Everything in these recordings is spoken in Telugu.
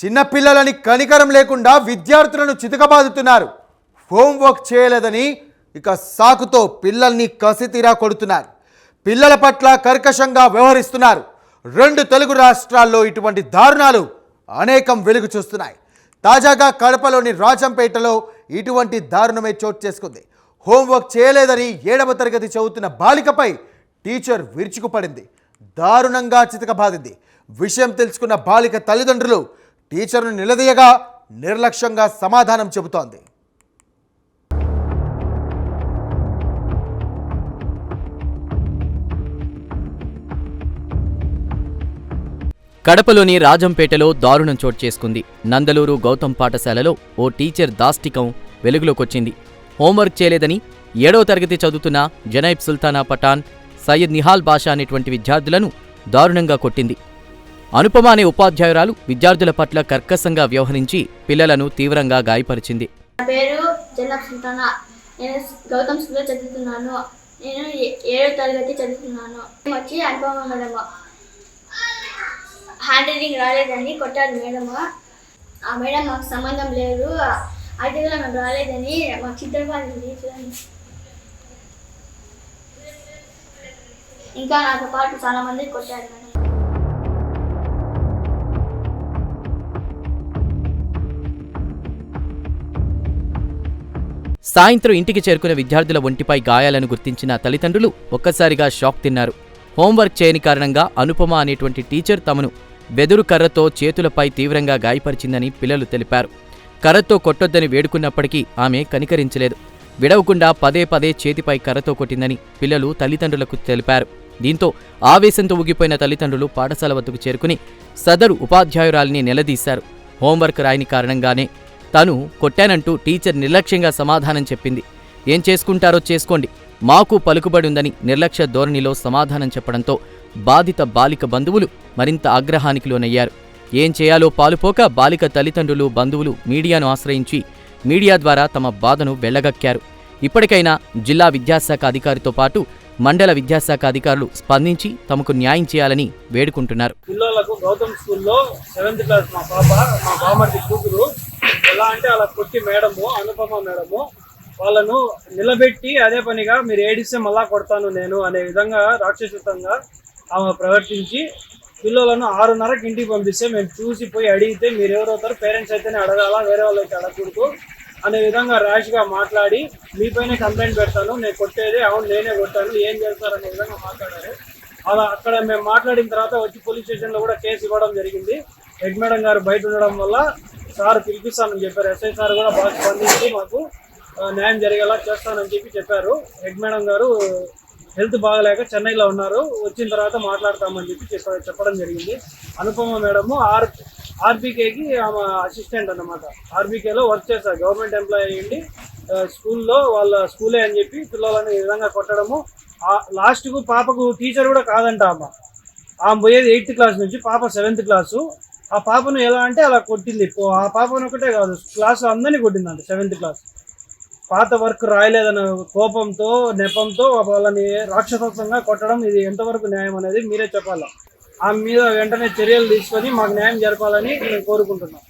చిన్నపిల్లలని కనికరం లేకుండా విద్యార్థులను చితకబాదుతున్నారు. హోంవర్క్ చేయలేదని ఇక సాకుతో పిల్లల్ని కసితీరా కొడుతున్నారు. పిల్లల పట్ల కర్కశంగా వ్యవహరిస్తున్నారు. 2 తెలుగు రాష్ట్రాల్లో ఇటువంటి దారుణాలు అనేకం వెలుగు చూస్తున్నాయి. తాజాగా కడపలోని రాజంపేటలో ఇటువంటి దారుణమే చోటు చేసుకుంది. హోంవర్క్ చేయలేదని 7వ తరగతి చదువుతున్న బాలికపై టీచర్ విరుచుకుపడింది. దారుణంగా చితకబాదింది. విషయం తెలుసుకున్న బాలిక తల్లిదండ్రులు టీచర్ను నిలదీయగా నిర్లక్ష్యంగా సమాధానం చెబుతోంది. కడపలోని రాజంపేటలో దారుణం చోటు చేసుకుంది. నందలూరు గౌతమ్ పాఠశాలలో ఓ టీచర్ దాష్టికం వెలుగులోకొచ్చింది. హోంవర్క్ చేయలేదని 7వ తరగతి చదువుతున్న జనైబ్ సుల్తానా పఠాన్, సయ్యద్ నిహాల్ బాషా అనేటువంటి విద్యార్థులను దారుణంగా కొట్టింది. అనుపమ అనే ఉపాధ్యాయురాలు విద్యార్థుల పట్ల కర్కశంగా వ్యవహరించి పిల్లలను తీవ్రంగా గాయపరిచింది. నా పేరు జనైబ్ సుల్తానా. నేను గౌతమ్ స్కూల్లో చదువుతున్నాను. నేను 7వ తరగతి చదువుతున్నాను. వచ్చి అనుపమ మేడం హ్యాండ్ రైటింగ్ రాలేదని కొట్టారు మేడం. ఆ మేడం మాకు సంబంధం లేదు, ఆర్టికల్ నాకు రాలేదని మాకు చిత్రపాలింది. ఇంకా నాతో పాటు చాలా మంది కొట్టారు మేడం. సాయంత్రం ఇంటికి చేరుకున్న విద్యార్థుల ఒంటిపై గాయాలను గుర్తించిన తల్లిదండ్రులు ఒక్కసారిగా షాక్ తిన్నారు. హోంవర్క్ చేయని కారణంగా అనుపమ అనేటువంటి టీచర్ తమను వెదురు కర్రతో చేతులపై తీవ్రంగా గాయపరిచిందని పిల్లలు తెలిపారు. కర్రతో కొట్టొద్దని వేడుకున్నప్పటికీ ఆమె కనికరించలేదు. విడవకుండా పదే పదే చేతిపై కర్రతో కొట్టిందని పిల్లలు తల్లిదండ్రులకు తెలిపారు. దీంతో ఆవేశంతో ఊగిపోయిన తల్లిదండ్రులు పాఠశాల వద్దకు చేరుకుని సదరు ఉపాధ్యాయురాలిని నిలదీశారు. హోంవర్క్ రాయని కారణంగానే తాను కొట్టానంటూ టీచర్ నిర్లక్ష్యంగా సమాధానం చెప్పింది. ఏం చేసుకుంటారో చేసుకోండి, మాకు పలుకుబడి ఉందని నిర్లక్ష్య ధోరణిలో సమాధానం చెప్పడంతో బాధిత బాలిక బంధువులు మరింత ఆగ్రహానికి లోనయ్యారు. ఏం చేయాలో పాలుపోక బాలిక తల్లిదండ్రులు, బంధువులు మీడియాను ఆశ్రయించి మీడియా ద్వారా తమ బాధను వెళ్లగక్కారు. ఇప్పటికైనా జిల్లా విద్యాశాఖ అధికారితో పాటు మండల విద్యాశాఖ అధికారులు స్పందించి తమకు న్యాయం చేయాలని వేడుకుంటున్నారు. పిల్లలకు గౌతమ్ స్కూల్లో 7th క్లాస్ మా బామర్ది కూతురు ఎలా అంటే అలా కొట్టి మేడము, అనుపమ మేడము వాళ్ళను నిలబెట్టి అదే పనిగా మీరు ఏడిస్తే మళ్ళా కొడతాను నేను అనే విధంగా రాక్షసితంగా ఆమె ప్రవర్తించి పిల్లలను 6:30కి ఇంటికి పంపిస్తే మేము చూసి పోయి అడిగితే మీరు ఎవరవుతారు, పేరెంట్స్ అయితేనే అడగాల, వేరే వాళ్ళు అయితే అడగకూడదు అనే విధంగా ర్యాష్గా మాట్లాడి మీపైనే కంప్లైంట్ పెడతాను, నేను కొట్టేది అవును నేనే కొట్టాను, ఏం చేస్తారు అనే విధంగా మాట్లాడారు. అలా అక్కడ మేము మాట్లాడిన తర్వాత వచ్చి పోలీస్ స్టేషన్లో కూడా కేసు ఇవ్వడం జరిగింది. హెడ్ మేడం గారు బయట ఉండడం వల్ల సార్ పిలిపిస్తానని చెప్పారు. ఎస్ఐ సార్ కూడా బాగా స్పందించి మాకు న్యాయం జరిగేలా చేస్తానని చెప్పారు. హెడ్ మేడం గారు హెల్త్ బాగలేక చెన్నైలో ఉన్నారు, వచ్చిన తర్వాత మాట్లాడతామని చెప్పడం జరిగింది. అనుపమ మేడము ఆర్బీకేకి ఆమె అసిస్టెంట్ అన్నమాట. ఆర్బీకేలో వర్క్ చేస్తారు, గవర్నమెంట్ ఎంప్లాయీ అయ్యింది. స్కూల్లో వాళ్ళ స్కూలే అని చెప్పి పిల్లలని ఈ విధంగా కొట్టడము. లాస్ట్కు పాపకు టీచర్ కూడా కాదంట. ఆమె పోయేది 8th క్లాస్ నుంచి, పాప 7th క్లాసు. ఆ పాపను ఎలా అంటే అలా కొట్టింది. ఆ పాపను ఒకటే కాదు, క్లాస్లో అందరినీ కొట్టిందంట. 7th క్లాస్ పాత వర్క్ రాయలేదన్న కోపంతో నెపంతో వాళ్ళని రాక్షసంగా కొట్టడం, ఇది ఎంతవరకు న్యాయం అనేది మీరే చెప్పాలి. ఆమె మీద వెంటనే చర్యలు తీసుకొని మాకు న్యాయం జరపాలని మేము కోరుకుంటున్నాం.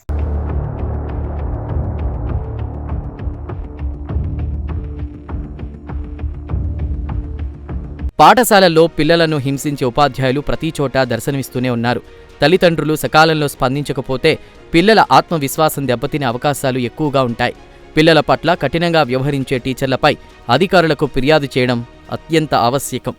పాఠశాలల్లో పిల్లలను హింసించే ఉపాధ్యాయులు ప్రతి చోట దర్శనమిస్తూనే ఉన్నారు. తల్లిదండ్రులు సకాలంలో స్పందించకపోతే పిల్లల ఆత్మవిశ్వాసం దెబ్బతినే అవకాశాలు ఎక్కువగా ఉంటాయి. పిల్లల పట్ల కఠినంగా వ్యవహరించే టీచర్లపై అధికారులకు ఫిర్యాదు చేయడం అత్యంత ఆవశ్యకం.